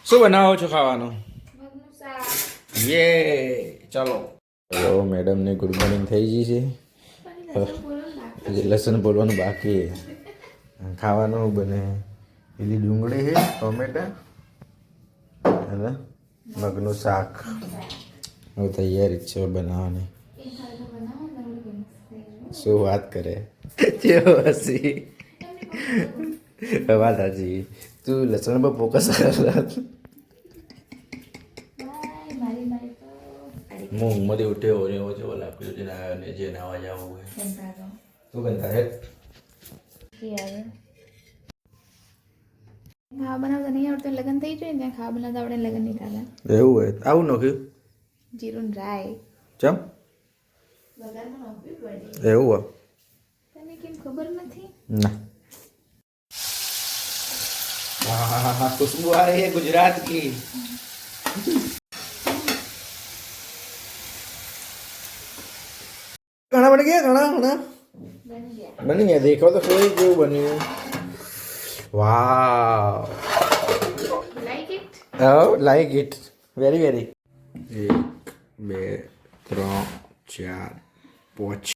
શું બનાવો છો ખાવાનું? મગનું શાક. યે ચલો. હેલો મેડમને ગુડ મોર્નિંગ થઈ ગઈ છે. લસણ બોલવાનું બાકી ખાવાનું બને પેલી ડુંગળી છે ટોમેટા અને મગનું શાક હવે તૈયારી જ છે બનાવવાની. શું વાત કરે કેવો હસી વાત સાચી તું લસણ પર ફોકસ કર હું ઊંઘમાંથી ઉઠ્યો ને એવો જેવો લાગ્યો જેને આવ્યો ને જે નાવા જવું હોય શું બનતા હે ખાવા બનાવતા નહીં આવડતું લગ્ન થઈ જાય ને ખાવા બનાવતા આપણે લગ્ન નહીં થતા. એવું હોય આવું નાખ્યું જીરું રાય ચમ વઘારમાં નાખવી પડે. એવું હોય તને કેમ ખબર નથી? ના हाँ खुशबू आ रही है गुजरात की. खाना बन गया खाना बन गया देखो तो कोई क्यों बनी वाह लाइक इट वेरी वेरी 1 2 3 4 5